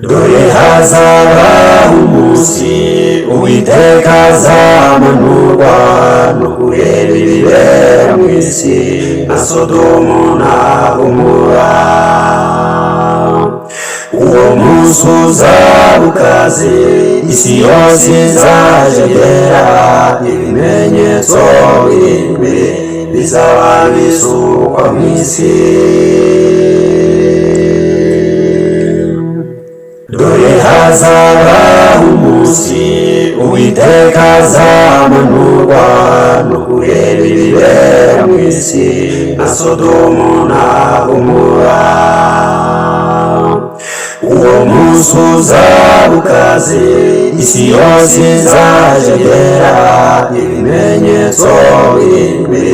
dore hazabaho umunsi Uwiteka azamanurwa no kureba ibibera mu isi na Sodomu na Gomora. Uwo munsi uzaba ukaze, isi yose izajegera, ibimenyetso birindwi bizaba bisukwa mu isi. Dore hazabaho umunsi Uwiteka azamanurwa no kureba ibibera mu isi na Sodomu na Gomora. Uwo munsi uzaba ukaze, isi yose izajegera, ibimenyetso birindwi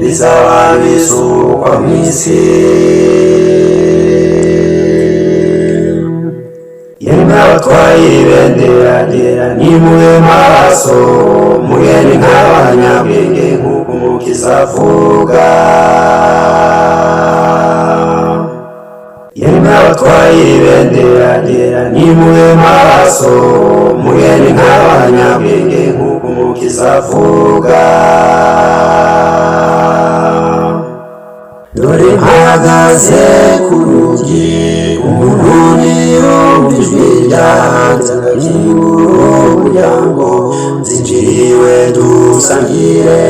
bizaba bisukwa mu isi. Yemwe abatwaye ibendera ryera nimube maso, mugende nk'abanyabwenge nk'uko Umukiza avuga. Yemwe abatwaye ibendera ryera nimube maso, mugende nk'abanyabwenge nk'uko Umukiza avuga. Dore mpagaze ku rugi, umuntu niyumva ijwi ryanjye akingura umuryango, nzinjiriwe dusangire.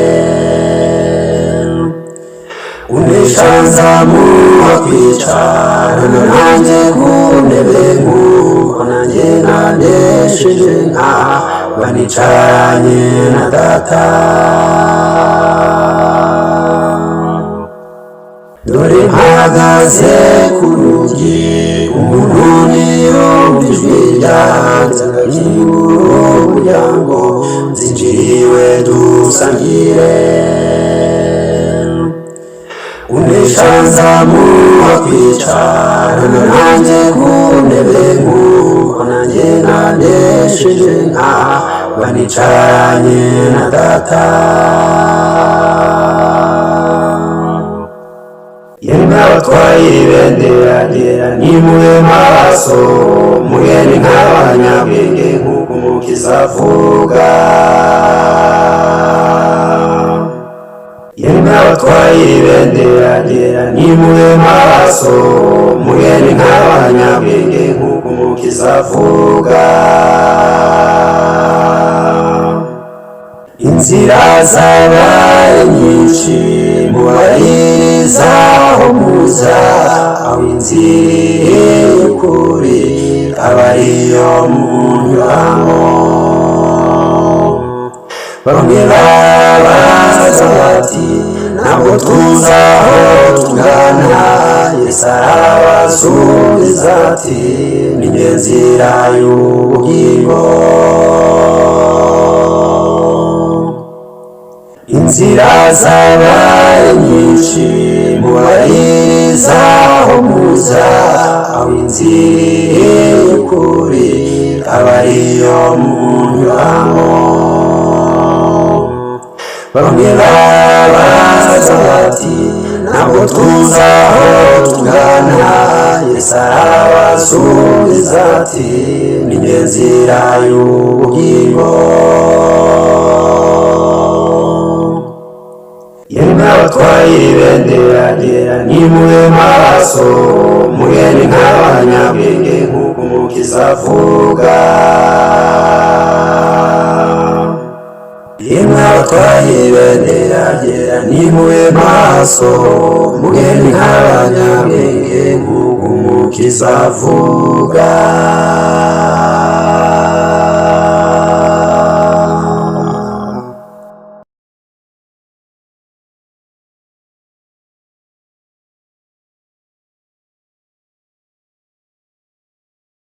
Unesha nzamuha kwicarana nanjye ku ntebe nk'uko nanjye nanesheje nkaba nicaranye na Data. Dore mpagaze ku rugi, umuntu niyumva ijwi ryanjye akingura umuryango, nzinjiriwe dusangire. Unesha nzamuha kwicarana nanjye ku ntebe nk'uko nanjye nanesheje nkaba nicaranye na Data. Yemwe abatwaye ibendera ryera nimube maso, mugende nk'abanyabwenge nk'uko Umukiza avuga. Yemwe abatwaye ibendera ryera nimube maso, mugende nk'abanyabwenge nk'uko Umukiza avuga. Inzira zabaye nyinshi, mubaririza aho muza, aho inzira y'ukuri aba ariyo munyuramo. Bamwe barabaza bati ntabwo tuzi aho tugana, Yesu arabasubiza ati ni njye nzira y'ubugingo. Inzira zabaye nyinshi, mubaririza aho muza, aho inzira y'ukuri aba ariyo munyuramo. Bamwe barabaza bati ntabwo tuzi aho tugana, Yesu arabasubiza ati ni njye nzira y'ubugingo. Yemwe abatwaye ibendera ryera nimube maso, mugende nk'abanyabwenge nk'uko Umukiza avuga. Yemwe abatwaye ibendera ryera nimube maso, mugende nk'abanyabwenge nk'uko Umukiza avuga.